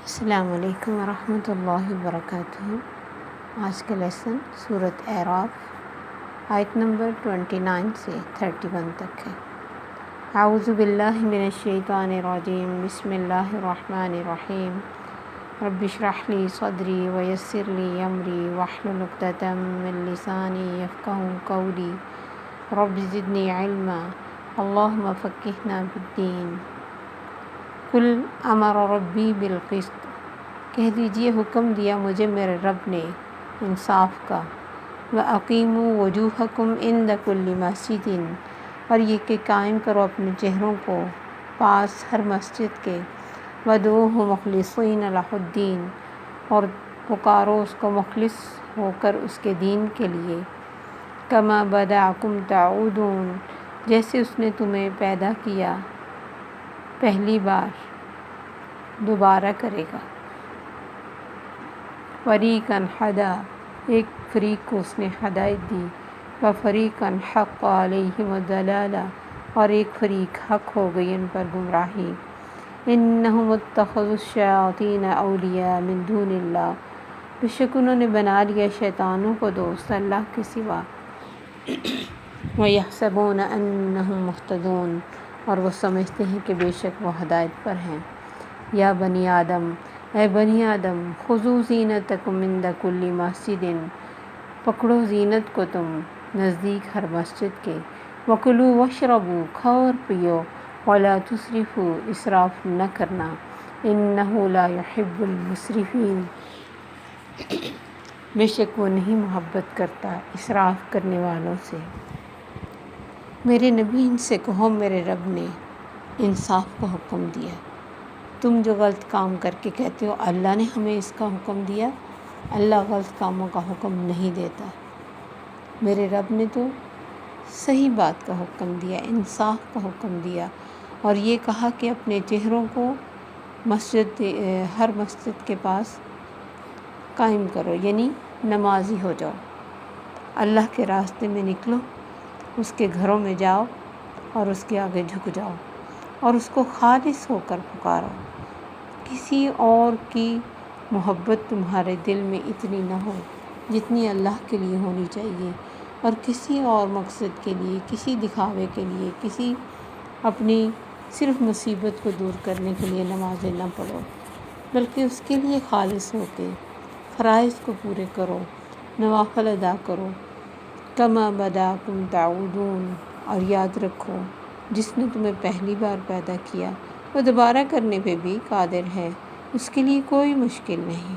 السلام علیکم ورحمۃ اللہ وبرکاتہ۔ آج کا لیسن سورۃ اعراف آیت نمبر 29 سے 31 تک ہے۔ اعوذ باللہ من الشیطان الرجیم، بسم اللہ الرحمن الرحیم۔ رب اشرح لی صدری ویسر لی امری واحلل عقدۃ من لسانی یفقہوا قولی رب زدنی علما اللہم فقہنا فی الدین۔ قل امر ربی بالقسط، کہہ دیجئے حکم دیا مجھے میرے رب نے انصاف کا۔ وَأَقِیمُوا وُجُوهَکُمْ عِنْدَ كُلِّ مَسْجِدٍ، اور یہ کہ قائم کرو اپنے چہروں کو پاس ہر مسجد کے۔ وَادْعُوهُ مُخْلِصِينَ لَهُ الدِّينَ، اور پکارو اس کو مخلص ہو کر اس کے دین کے لیے۔ كَمَا بَدَأَكُمْ تَعُودُونَ، جیسے اس نے تمہیں پیدا کیا پہلی بار دوبارہ کرے گا۔ فَرِيقًا هَدَىٰ، ایک فریق کو اس نے ہدایت دی۔ وَفَرِيقًا حَقَّ عَلَيْهِمُ الضَّلَالَةُ، اور ایک فریق حق ہو گئی ان پر گمراہی۔ إِنَّهُمُ اتَّخَذُوا الشَّيَاطِينَ أَوْلِيَاءَ مِن دُونِ اللَّهِ، بے شک انہوں نے بنا لیا شیطانوں کو دوست اللہ کے سوا۔ وَيَحْسَبُونَ أَنَّهُم مُّهْتَدُونَ، اور وہ سمجھتے ہیں کہ بے شک وہ ہدایت پر ہیں۔ یا بنی آدم، اے بنی آدم، خذوا زینتکم عند کل مسجد، پکڑو زینت کو تم نزدیک ہر مسجد کے۔ وکلوا واشربوا، کھاؤ اور پیو۔ ولا تسرفوا، اسراف نہ کرنا۔ انہ لا يحب المسرفین، بے شک وہ نہیں محبت کرتا اسراف کرنے والوں سے۔ میرے نبی ان سے کہو میرے رب نے انصاف کا حکم دیا۔ تم جو غلط کام کر کے کہتے ہو اللہ نے ہمیں اس کا حکم دیا، اللہ غلط کاموں کا حکم نہیں دیتا۔ میرے رب نے تو صحیح بات کا حکم دیا، انصاف کا حکم دیا، اور یہ کہا کہ اپنے چہروں کو ہر مسجد کے پاس قائم کرو، یعنی نمازی ہو جاؤ، اللہ کے راستے میں نکلو، اس کے گھروں میں جاؤ اور اس کے آگے جھک جاؤ اور اس کو خالص ہو کر پکارو۔ کسی اور کی محبت تمہارے دل میں اتنی نہ ہو جتنی اللہ کے لیے ہونی چاہیے، اور کسی اور مقصد کے لیے، کسی دکھاوے کے لیے، کسی اپنی صرف مصیبت کو دور کرنے کے لیے نمازیں نہ پڑھو، بلکہ اس کے لیے خالص ہو کے فرائض کو پورے کرو، نوافل ادا کرو۔ کما بداکم تعودون، اور یاد رکھو جس نے تمہیں پہلی بار پیدا کیا وہ دوبارہ کرنے پہ بھی قادر ہے، اس کے لیے کوئی مشکل نہیں۔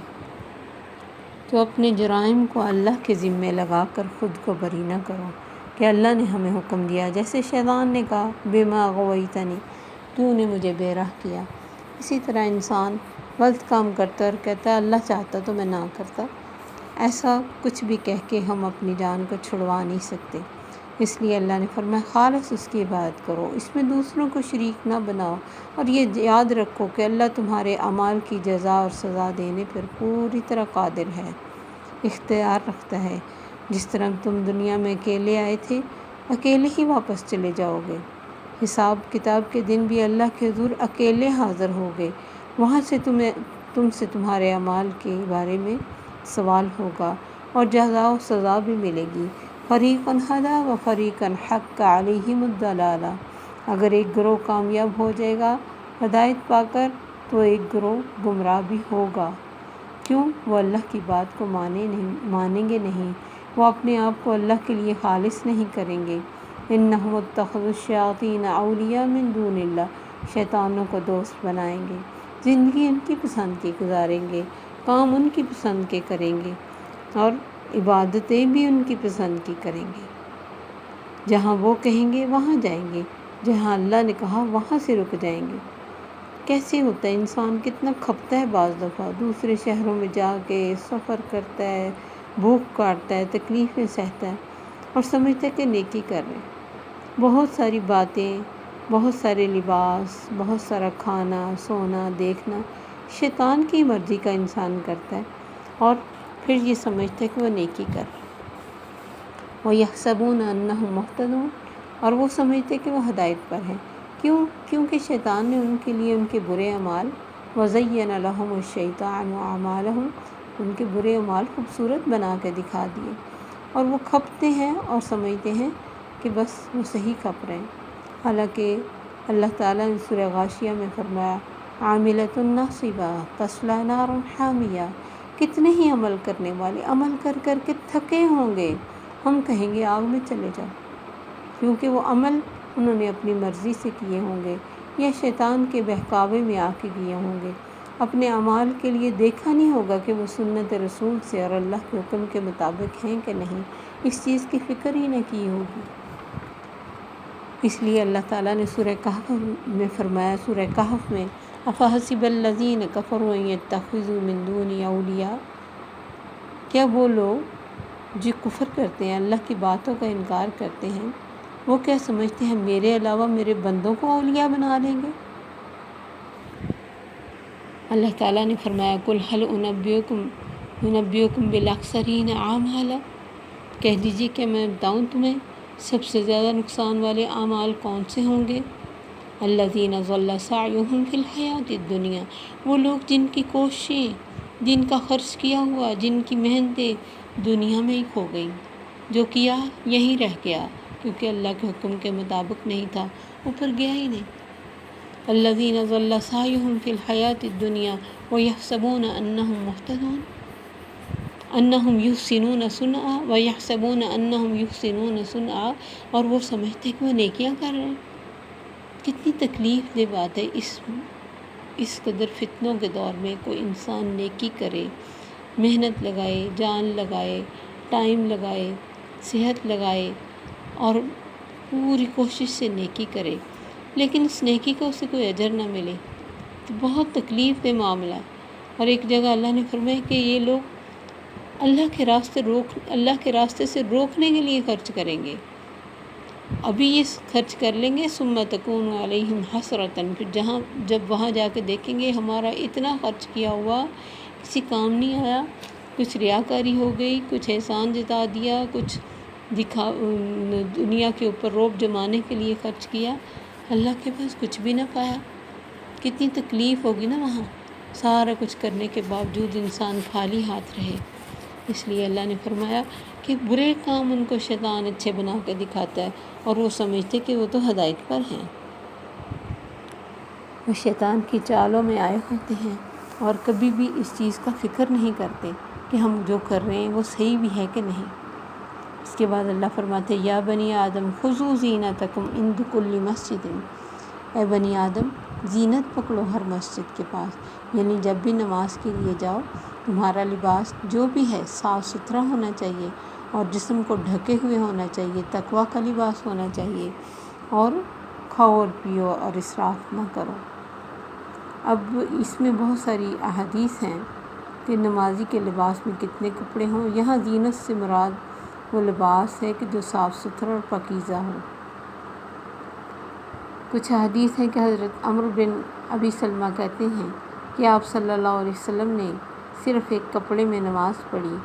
تو اپنے جرائم کو اللہ کے ذمے لگا کر خود کو بری نہ کرو کہ اللہ نے ہمیں حکم دیا، جیسے شیطان نے کہا بما غویتنی، تو نے مجھے بے راہ کیا۔ اسی طرح انسان غلط کام کرتا اور کہتا ہے اللہ چاہتا تو میں نہ کرتا، ایسا کچھ بھی کہہ کے ہم اپنی جان کو چھڑوا نہیں سکتے۔ اس لیے اللہ نے فرمایا خالص اس کی عبادت کرو، اس میں دوسروں کو شریک نہ بناؤ، اور یہ یاد رکھو کہ اللہ تمہارے اعمال کی جزا اور سزا دینے پر پوری طرح قادر ہے، اختیار رکھتا ہے۔ جس طرح تم دنیا میں اکیلے آئے تھے اکیلے ہی واپس چلے جاؤ گے، حساب کتاب کے دن بھی اللہ کے حضور اکیلے حاضر ہوگے، وہاں سے تم سے تمہارے اعمال کے بارے میں سوال ہوگا اور جزا و سزا بھی ملے گی۔ فریقاً ھدیٰ و فریقاً حق علیہم الضلالہ، اگر ایک گروہ کامیاب ہو جائے گا ہدایت پا کر تو ایک گروہ گمراہ بھی ہوگا۔ کیوں؟ وہ اللہ کی بات کو مانیں گے نہیں، وہ اپنے آپ کو اللہ کے لیے خالص نہیں کریں گے۔ انہم اتخذوا الشیاطین اولیاء من دون اللہ، شیطانوں کو دوست بنائیں گے، زندگی ان کی پسند کی گزاریں گے، کام ان کی پسند کے کریں گے، اور عبادتیں بھی ان کی پسند کی کریں گے۔ جہاں وہ کہیں گے وہاں جائیں گے، جہاں اللہ نے کہا وہاں سے رک جائیں گے۔ کیسے ہوتا ہے انسان کتنا کھپتا ہے، بعض دفعہ دوسرے شہروں میں جا کے سفر کرتا ہے، بھوک کاٹتا ہے، تکلیفیں سہتا ہے اور سمجھتا ہے کہ نیکی کر رہے ہیں۔ بہت ساری باتیں، بہت سارے لباس، بہت سارا کھانا، سونا، دیکھنا شیطان کی مرضی کا انسان کرتا ہے، اور پھر یہ سمجھتا ہے کہ وہ نیکی کر رہا ہے۔ وَيَحْسَبُونَ أَنَّهُم مُّهْتَدُونَ، اور وہ سمجھتے کہ وہ ہدایت پر ہیں۔ کیوں؟ کیونکہ شیطان نے ان کے لیے ان کے برے اعمال وَزَيَّنَ لَهُمُ الشَّيْطَانُ أَعْمَالَهُم، ان کے برے اعمال خوبصورت بنا کے دکھا دیے، اور وہ کھپتے ہیں اور سمجھتے ہیں کہ بس وہ صحیح کھپ رہے ہیں، حالانکہ اللہ تعالیٰ نے سورہ غاشیہ میں فرمایا عاملۃ ناصبہ تصلیٰ نارا حامیہ، کتنے ہی عمل کرنے والے عمل کر کر کے تھکے ہوں گے، ہم کہیں گے آگ میں چلے جاؤ، کیونکہ وہ عمل انہوں نے اپنی مرضی سے کیے ہوں گے یا شیطان کے بہکاوے میں آ کے کیے ہوں گے، اپنے اعمال کے لیے دیکھا نہیں ہوگا کہ وہ سنت رسول سے اور اللہ کے حکم کے مطابق ہیں کہ نہیں، اس چیز کی فکر ہی نہ کی ہوگی۔ اس لیے اللہ تعالیٰ نے سورہ کہف میں فرمایا، سورہ کہف میں افحسب الذین کفروا ان یتخذوا من دونی اولیاء، کیا وہ لوگ جو کفر کرتے ہیں، اللہ کی باتوں کا انکار کرتے ہیں، وہ کیا سمجھتے ہیں میرے علاوہ میرے بندوں کو اولیاء بنا لیں گے؟ اللہ تعالیٰ نے فرمایا قل هل انبئکم بالاخسرین اعمالا، کہہ دیجیے کہ میں بتاؤں تمہیں سب سے زیادہ نقصان والے اعمال کون سے ہوں گے؟ الذین ضل سعیہم فی الحیاۃ الدنیا، وہ لوگ جن کی کوششیں، جن کا خرچ کیا ہوا، جن کی محنتیں دنیا میں ہی کھو گئیں، جو کیا یہیں رہ گیا، کیونکہ اللہ کے حکم کے مطابق نہیں تھا، اوپر گیا ہی نہیں۔ الذین ضل سعیہم فی الحیاۃ الدنیا ویحسبون انہم مہتدون، انہم یحسنون صنعا ویحسبون انہم یحسنون صنعا، اور وہ سمجھتے ہیں کہ وہ نیکیاں کر رہے ہیں۔ کتنی تکلیف دہ بات ہے، اس قدر فتنوں کے دور میں کوئی انسان نیکی کرے، محنت لگائے، جان لگائے، ٹائم لگائے، صحت لگائے اور پوری کوشش سے نیکی کرے، لیکن اس نیکی کا اسے کوئی اجر نہ ملے، تو بہت تکلیف دہ معاملہ ہے۔ اور ایک جگہ اللہ نے فرمایا کہ یہ لوگ اللہ کے راستے سے روکنے کے لیے خرچ کریں گے، ابھی یہ خرچ کر لیں گے ثم تکون علیہم حسرتاً، پھر جب وہاں جا کے دیکھیں گے ہمارا اتنا خرچ کیا ہوا کسی کام نہیں آیا، کچھ ریاکاری ہو گئی، کچھ احسان جتا دیا، کچھ دنیا کے اوپر رعب جمانے کے لیے خرچ کیا، اللہ کے پاس کچھ بھی نہ پایا، کتنی تکلیف ہوگی نا وہاں، سارا کچھ کرنے کے باوجود انسان خالی ہاتھ رہے۔ اس لیے اللہ نے فرمایا کہ برے کام ان کو شیطان اچھے بنا کے دکھاتا ہے، اور وہ سمجھتے کہ وہ تو ہدایت پر ہیں، وہ شیطان کی چالوں میں آئے ہوتے ہیں، اور کبھی بھی اس چیز کا فکر نہیں کرتے کہ ہم جو کر رہے ہیں وہ صحیح بھی ہے کہ نہیں۔ اس کے بعد اللہ فرماتے یا بنی آدم خذوا زینتکم عند کل مسجد، اے بنی آدم زینت پکڑو ہر مسجد کے پاس، یعنی جب بھی نماز کے لیے جاؤ تمہارا لباس جو بھی ہے صاف ستھرا ہونا چاہیے، اور جسم کو ڈھکے ہوئے ہونا چاہیے، تقویٰ کا لباس ہونا چاہیے، اور کھاؤ اور پیو اور اسراف نہ کرو۔ اب اس میں بہت ساری احادیث ہیں کہ نمازی کے لباس میں کتنے کپڑے ہوں، یہاں زینت سے مراد وہ لباس ہے کہ جو صاف ستھرا اور پاکیزہ ہو۔ کچھ حدیث ہیں کہ حضرت عمرو بن ابی سلمہ کہتے ہیں کہ آپ صلی اللہ علیہ وسلم نے صرف ایک کپڑے میں نماز پڑھی،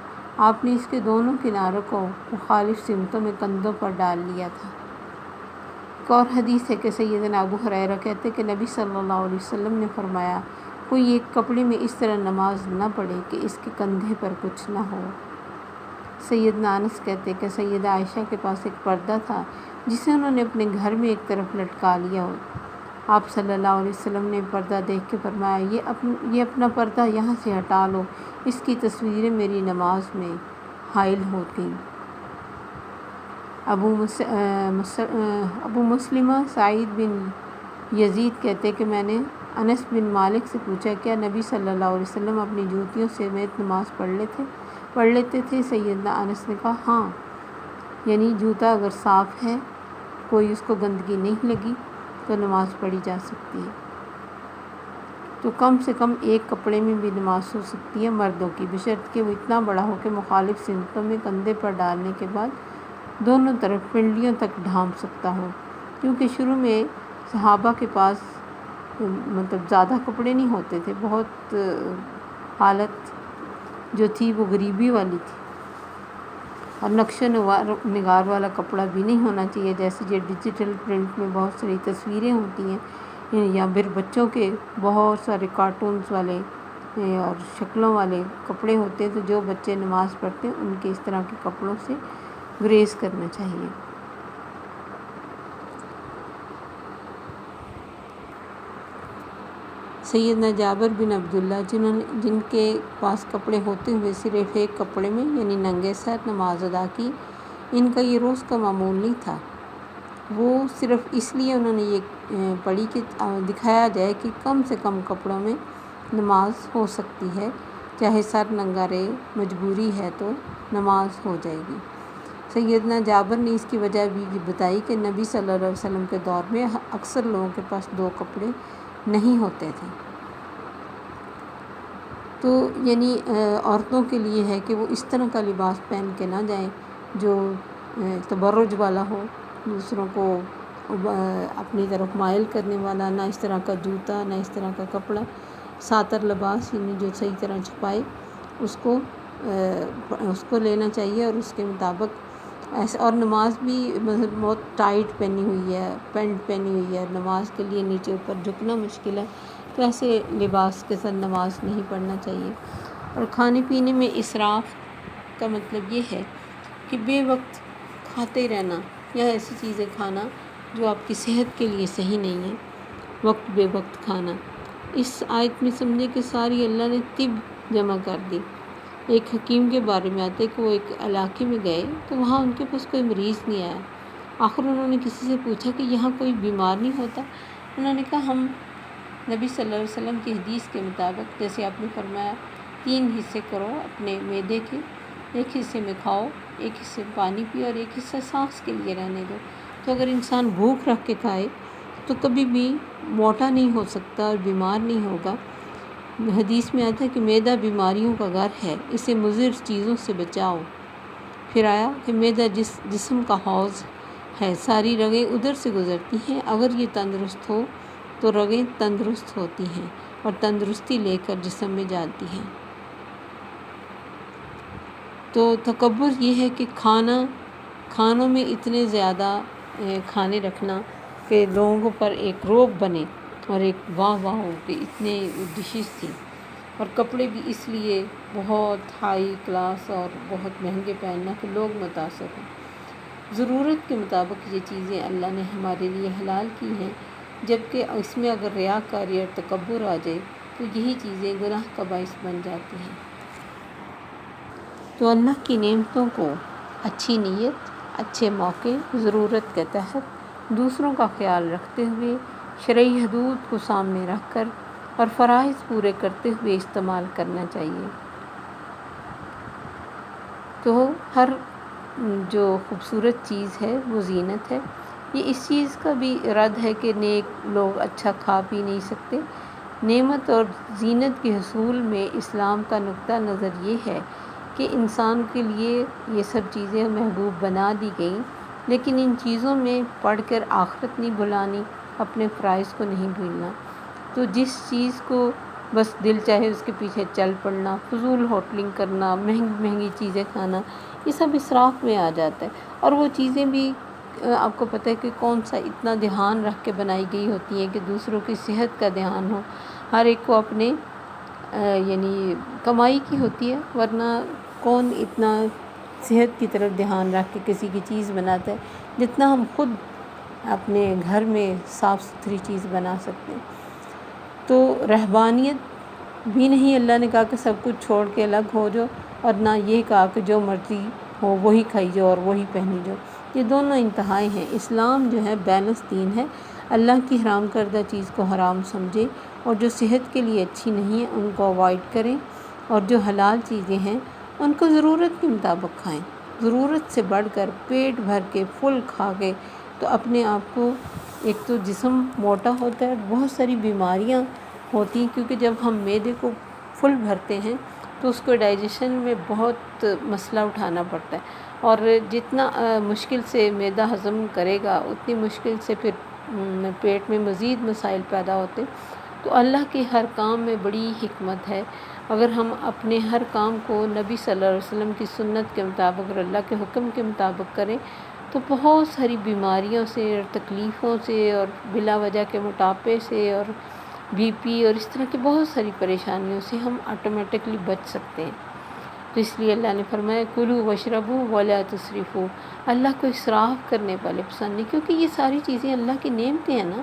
آپ نے اس کے دونوں کناروں کو مخالف سمتوں میں کندھوں پر ڈال لیا تھا۔ ایک اور حدیث ہے کہ سیدنا ابو ہریرہ کہتے کہ نبی صلی اللہ علیہ وسلم نے فرمایا کوئی ایک کپڑے میں اس طرح نماز نہ پڑھے کہ اس کے کندھے پر کچھ نہ ہو۔ سیدنا انس کہتے کہ سیدہ عائشہ کے پاس ایک پردہ تھا جسے انہوں نے اپنے گھر میں ایک طرف لٹکا لیا ہو، آپ صلی اللہ علیہ وسلم نے پردہ دیکھ کے فرمایا یہ اپنا پردہ یہاں سے ہٹا لو، اس کی تصویریں میری نماز میں حائل ہوتی۔ ابو مسلمہ سعید بن یزید کہتے کہ میں نے انس بن مالک سے پوچھا کیا نبی صلی اللہ علیہ وسلم اپنی جوتیوں سمیت نماز پڑھ لیتے تھے؟ سیدنا انس نے کہا ہاں، یعنی جوتا اگر صاف ہے، کوئی اس کو گندگی نہیں لگی تو نماز پڑھی جا سکتی ہے۔ تو کم سے کم ایک کپڑے میں بھی نماز ہو سکتی ہے مردوں کی، بشرط کہ وہ اتنا بڑا ہو کہ مخالف سمتوں میں کندھے پر ڈالنے کے بعد دونوں طرف پنڈلیوں تک ڈھانپ سکتا ہو، کیونکہ شروع میں صحابہ کے پاس زیادہ کپڑے نہیں ہوتے تھے، بہت حالت جو تھی وہ غریبی والی تھی، اور نقش و نگار والا کپڑا بھی نہیں ہونا چاہیے، جیسے جو ڈیجیٹل پرنٹ میں بہت ساری تصویریں ہوتی ہیں، یا پھر بچوں کے بہت سارے کارٹونز والے اور شکلوں والے کپڑے ہوتے ہیں، تو جو بچے نماز پڑھتے ہیں ان کے اس طرح کے کپڑوں سے گریز کرنا چاہیے۔ سیدنا جابر بن عبداللہ جن کے پاس کپڑے ہوتے ہوئے صرف ایک کپڑے میں یعنی ننگے سر نماز ادا کی، ان کا یہ روز کا معمول نہیں تھا۔ وہ صرف اس لیے انہوں نے یہ پڑھی کہ دکھایا جائے کہ کم سے کم کپڑوں میں نماز ہو سکتی ہے، چاہے سر ننگا رہے، مجبوری ہے تو نماز ہو جائے گی۔ سیدنا جابر نے اس کی وجہ بھی بتائی کہ نبی صلی اللہ علیہ وسلم کے دور میں اکثر لوگوں کے پاس 2 کپڑے نہیں ہوتے تھے۔ تو یعنی عورتوں کے لیے ہے کہ وہ اس طرح کا لباس پہن کے نہ جائیں جو تبرج والا ہو، دوسروں کو اپنی طرف مائل کرنے والا، نہ اس طرح کا جوتا، نہ اس طرح کا کپڑا، ساتر لباس یعنی جو صحیح طرح چھپائے اس کو لینا چاہیے، اور اس کے مطابق ایسے۔ اور نماز بھی بہت ٹائٹ پہنی ہوئی ہے، پینٹ پہنی ہوئی ہے، نماز کے لیے نیچے اوپر جھکنا مشکل ہے، تو ایسے لباس کے ساتھ نماز نہیں پڑھنا چاہیے۔ اور کھانے پینے میں اسراف کا مطلب یہ ہے کہ بے وقت کھاتے رہنا یا ایسی چیزیں کھانا جو آپ کی صحت کے لیے صحیح نہیں ہے، وقت بے وقت کھانا۔ اس آیت میں سمجھے کہ ساری اللہ نے طب جمع کر دی۔ ایک حکیم کے بارے میں آتے کہ وہ ایک علاقے میں گئے تو وہاں ان کے پاس کوئی مریض نہیں آیا۔ آخر انہوں نے کسی سے پوچھا کہ یہاں کوئی بیمار نہیں ہوتا؟ انہوں نے کہا ہم نبی صلی اللہ علیہ وسلم کی حدیث کے مطابق، جیسے آپ نے فرمایا 3 حصے کرو اپنے معدے کے، ایک حصے میں کھاؤ، ایک حصے میں پانی پیو، اور ایک حصہ سانس کے لیے رہنے دو۔ تو اگر انسان بھوک رکھ کے کھائے تو کبھی بھی موٹا نہیں ہو سکتا اور بیمار نہیں ہوگا۔ حدیث میں آتا ہے کہ معدہ بیماریوں کا گھر ہے، اسے مضر چیزوں سے بچاؤ۔ پھر آیا کہ معدہ جسم کا حوض ہے، ساری رگیں ادھر سے گزرتی ہیں، اگر یہ تندرست ہو تو رگیں تندرست ہوتی ہیں اور تندرستی لے کر جسم میں جاتی ہیں۔ تو تکبر یہ ہے کہ کھانوں میں اتنے زیادہ کھانے رکھنا کہ لوگوں پر ایک روب بنے اور ایک واہ واہ ہو کہ اتنے ڈشز تھیں، اور کپڑے بھی اس لیے بہت ہائی کلاس اور بہت مہنگے پہننا کہ لوگ متاثر ہوں۔ ضرورت کے مطابق یہ چیزیں اللہ نے ہمارے لیے حلال کی ہیں، جبکہ اس میں اگر ریاکاری اور تکبر آ جائے تو یہی چیزیں گناہ کا باعث بن جاتی ہیں۔ تو اللہ کی نعمتوں کو اچھی نیت، اچھے موقع، ضرورت کے تحت دوسروں کا خیال رکھتے ہوئے، شرعی حدود کو سامنے رکھ کر اور فرائض پورے کرتے ہوئے استعمال کرنا چاہیے۔ تو ہر جو خوبصورت چیز ہے وہ زینت ہے۔ یہ اس چیز کا بھی رد ہے کہ نیک لوگ اچھا کھا پی نہیں سکتے۔ نعمت اور زینت کے حصول میں اسلام کا نقطہ نظر یہ ہے کہ انسان کے لیے یہ سب چیزیں محبوب بنا دی گئیں، لیکن ان چیزوں میں پڑھ کر آخرت نہیں بھلانی، اپنے فرائض کو نہیں بھولنا۔ تو جس چیز کو بس دل چاہے اس کے پیچھے چل پڑنا، فضول ہوٹلنگ کرنا، مہنگی چیزیں کھانا، یہ سب اسراف میں آ جاتا ہے۔ اور وہ چیزیں بھی آپ کو پتہ ہے کہ کون سا اتنا دھیان رکھ کے بنائی گئی ہوتی ہیں کہ دوسروں کی صحت کا دھیان ہو، ہر ایک کو اپنے یعنی کمائی کی ہوتی ہے، ورنہ کون اتنا صحت کی طرف دھیان رکھ کے کسی کی چیز بناتا ہے جتنا ہم خود اپنے گھر میں صاف ستھری چیز بنا سکتے ہیں۔ تو رہبانیت بھی نہیں، اللہ نے کہا کہ سب کچھ چھوڑ کے الگ ہو جاؤ، اور نہ یہ کہا کہ جو مرضی ہو وہی کھائی جاؤ اور وہی پہنی جاؤ۔ یہ دونوں انتہائی ہیں۔ اسلام جو ہے بیلنس دین ہے، اللہ کی حرام کردہ چیز کو حرام سمجھے، اور جو صحت کے لیے اچھی نہیں ہے ان کو اوائڈ کریں، اور جو حلال چیزیں ہیں ان کو ضرورت کے مطابق کھائیں۔ ضرورت سے بڑھ کر پیٹ بھر کے فل کھا کے تو اپنے آپ کو ایک تو جسم موٹا ہوتا ہے، بہت ساری بیماریاں ہوتی ہیں، کیونکہ جب ہم معدے کو فل بھرتے ہیں تو اس کو ڈائجیشن میں بہت مسئلہ اٹھانا پڑتا ہے، اور جتنا مشکل سے معدہ ہضم کرے گا اتنی مشکل سے پھر پیٹ میں مزید مسائل پیدا ہوتے۔ تو اللہ کے ہر کام میں بڑی حکمت ہے۔ اگر ہم اپنے ہر کام کو نبی صلی اللہ علیہ وسلم کی سنت کے مطابق اور اللہ کے حکم کے مطابق کریں تو تو بہت ساری بیماریوں سے اور تکلیفوں سے اور بلا وجہ کے موٹاپے سے اور بی پی اور اس طرح کی بہت ساری پریشانیوں سے ہم آٹومیٹکلی بچ سکتے ہیں۔ تو اس لیے اللہ نے فرمایا کلوا واشربوا ولا تسرفوا، اللہ کو اسراف کرنے والے پسند نہیں، کیونکہ یہ ساری چیزیں اللہ کی نعمتیں ہیں نا۔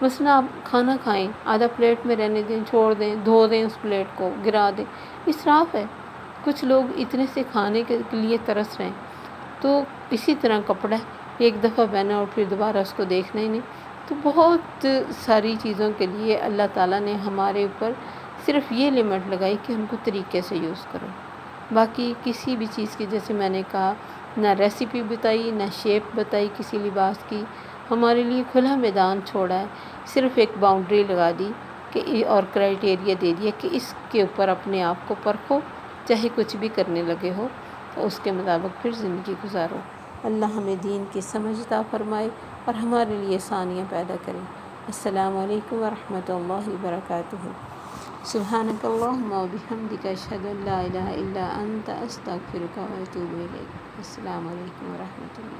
مثلا آپ کھانا کھائیں، آدھا پلیٹ میں رہنے دیں، چھوڑ دیں، دھو دیں اس پلیٹ کو، گرا دیں، اسراف ہے۔ کچھ لوگ اتنے سے کھانے کے لیے ترس رہے ہیں، تو اسی طرح کپڑا ایک دفعہ پہنا اور پھر دوبارہ اس کو دیکھنا ہی نہیں۔ تو بہت ساری چیزوں کے لیے اللہ تعالیٰ نے ہمارے اوپر صرف یہ لمٹ لگائی کہ ان کو طریقے سے یوز کرو۔ باقی کسی بھی چیز کی، جیسے میں نے کہا، نہ ریسیپی بتائی، نہ شیپ بتائی کسی لباس کی، ہمارے لیے کھلا میدان چھوڑا ہے، صرف ایک باؤنڈری لگا دی کہ اور کرائٹیریا دے دیا کہ اس کے اوپر اپنے آپ کو پرکھو، چاہے کچھ بھی کرنے لگے ہو تو اس کے مطابق پھر زندگی گزارو۔ اللہ ہمیں دین کی سمجھ عطا فرمائے اور ہمارے لیے آسانیاں پیدا کرے۔ السلام علیکم ورحمۃ اللہ وبرکاتہ۔ سبحانک اللہم و بحمدک، اشہد ان لا الہ الا انت، استغفرک و اتوب الیک۔ السلام علیکم ورحمۃ اللہ۔